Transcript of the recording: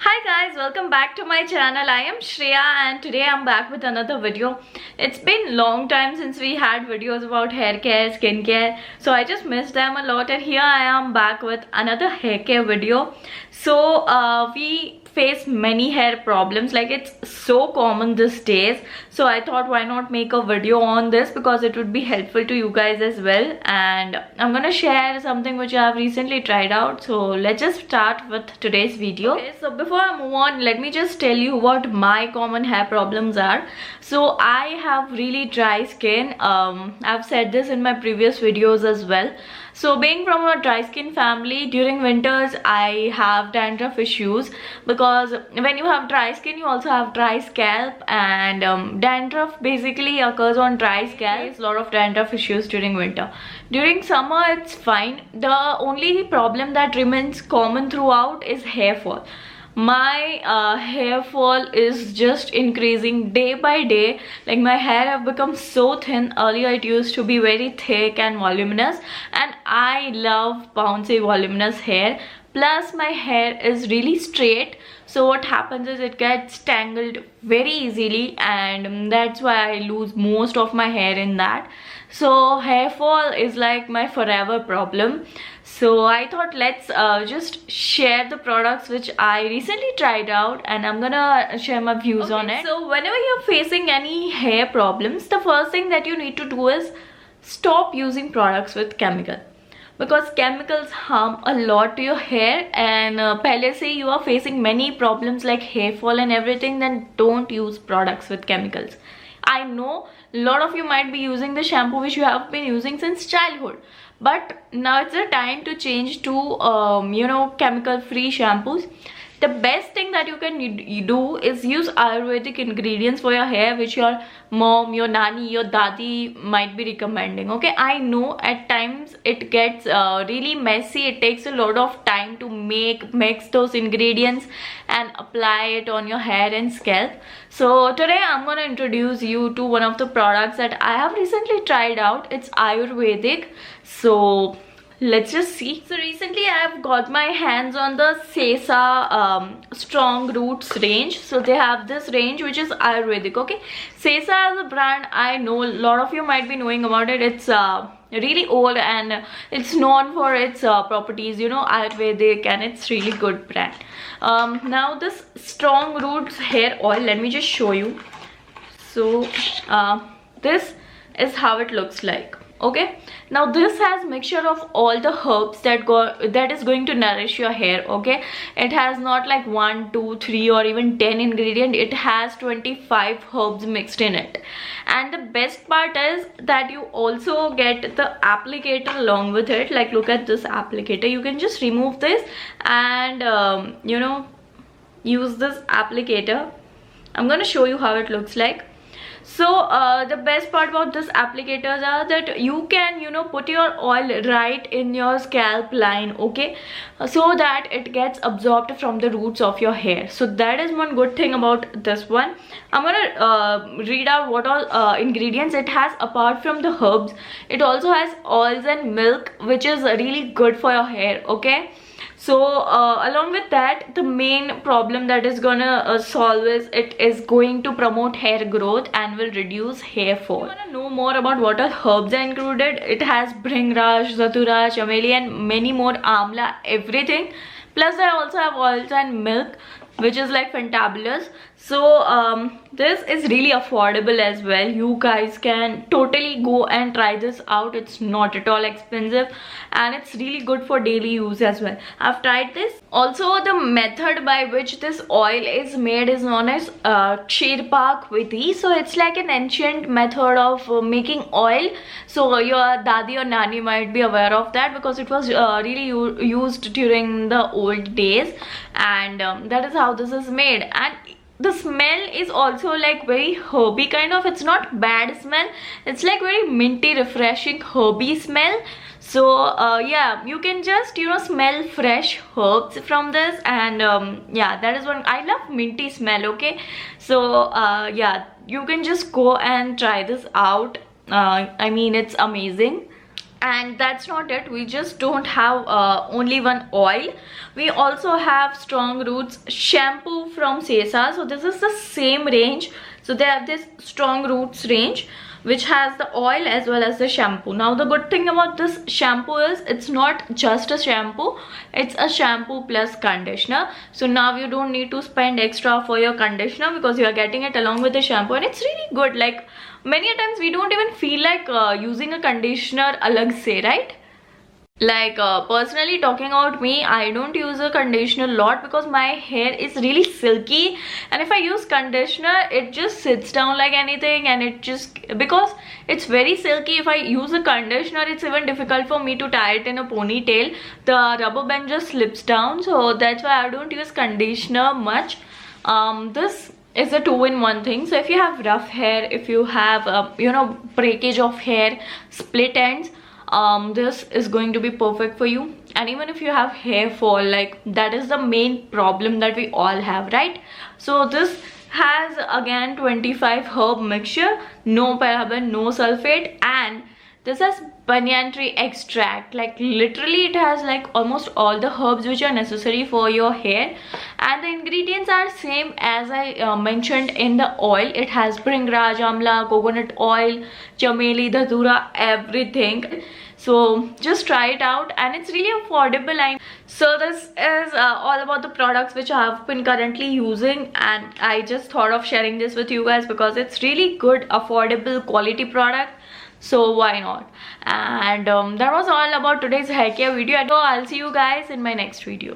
Hi guys, welcome back to my channel. I am Shreya and today I'm back with another video. It's been long time since we had videos about hair care, skincare, so I just missed them a lot, and here I am back with another hair care video. So we face many hair problems, like it's so common these days, so I thought why not make a video on this because it would be helpful to you guys as well. And I'm gonna share something which I have recently tried out, so let's just start with today's video. Okay, so before I move on, let me just tell you what my common hair problems are. So I have really dry skin. I've said this in my previous videos as well. So being from a dry skin family, during winters I have dandruff issues, because when you have dry skin you also have dry scalp, and dandruff basically occurs on dry scalp. There's a lot of dandruff issues during winter. During summer it's fine. The only problem that remains common throughout is hair fall. My hair fall is just increasing day by day. Like my hair have become so thin. Earlier it used to be very thick and voluminous, and I love bouncy voluminous hair. Plus my hair is really straight, so what happens is it gets tangled very easily, and that's why I lose most of my hair in that. So hair fall is like my forever problem. So I thought let's just share the products which I recently tried out, and I'm gonna share my views on it. So whenever you're facing any hair problems, the first thing that you need to do is stop using products with chemical, because chemicals harm a lot to your hair. And pehle se you are facing many problems like hair fall and everything, then don't use products with chemicals. I know a lot of you might be using the shampoo which you have been using since childhood, but now it's the time to change to chemical free shampoos. The best thing that you can do is use Ayurvedic ingredients for your hair, which your mom, your nani, your dadi might be recommending. Okay, I know at times it gets really messy. It takes a lot of time to mix those ingredients and apply it on your hair and scalp. So today I'm going to introduce you to one of the products that I have recently tried out. It's Ayurvedic, so let's just see. So recently I have got my hands on the Sesa Strong Roots range. So they have this range which is Ayurvedic. Okay, Sesa is a brand I know a lot of you might be knowing about it. It's really old and it's known for its properties, Ayurvedic, and it's really good brand. Now this Strong Roots hair oil, let me just show you. So this is how it looks like. Okay, now this has mixture of all the herbs that is going to nourish your hair. Okay, it has not like 1, 2, 3 or even 10 ingredient. It has 25 herbs mixed in it, and the best part is that you also get the applicator along with it. Like look at this applicator. You can just remove this and use this applicator. I'm gonna show you how it looks like. So the best part about this applicators are that you can put your oil right in your scalp line, okay, so that it gets absorbed from the roots of your hair. So that is one good thing about this one. I'm gonna read out what all ingredients it has. Apart from the herbs, it also has oils and milk, which is really good for your hair. Okay, so along with that, the main problem that is gonna solve is it is going to promote hair growth and will reduce hair fall. If you wanna know more about what all herbs are included, it has Bhringraj, Zatura, Chameli and many more, Amla, everything. Plus I also have oils and milk, which is like fantabulous. So this is really affordable as well. You guys can totally go and try this out. It's not at all expensive and it's really good for daily use as well. I've tried this. Also the method by which this oil is made is known as Chirpak Vidhi. So it's like an ancient method of making oil. So your dadi or nani might be aware of that, because it was really used during the old days, and that is how this is made. And the smell is also like very herby kind of. It's not bad smell, it's like very minty, refreshing, herby smell. So yeah, you can just smell fresh herbs from this, and yeah, that is one. I love minty smell. Okay, so yeah, you can just go and try this out. I mean, it's amazing. And that's not it, we just don't have only one oil, we also have Strong Roots shampoo from Sesa. So this is the same range. So they have this Strong Roots range which has the oil as well as the shampoo. Now the good thing about this shampoo is it's not just a shampoo, it's a shampoo plus conditioner. So now you don't need to spend extra for your conditioner because you are getting it along with the shampoo, and it's really good. Like many a times we don't even feel like using a conditioner alag se, right? Like personally talking about me, I don't use a conditioner a lot because my hair is really silky, and if I use conditioner it just sits down like anything, and it just, because it's very silky, if I use a conditioner it's even difficult for me to tie it in a ponytail. The rubber band just slips down, so that's why I don't use conditioner much. This is a two-in-one thing. So if you have rough hair, if you have you know, breakage of hair, split ends, this is going to be perfect for you. And even if you have hair fall, like that is the main problem that we all have, right? So this has again 25 herb mixture, no paraben, no sulfate, and this has banyan tree extract. Like literally it has like almost all the herbs which are necessary for your hair, and the ingredients are same as I mentioned in the oil. It has bhringraj, amla, coconut oil, chameli, dhatura, everything. So just try it out, and it's really affordable. So this is all about the products which I have been currently using, and I just thought of sharing this with you guys because it's really good, affordable, quality product. So why not? And that was all about today's hair care video. I'll see you guys in my next video.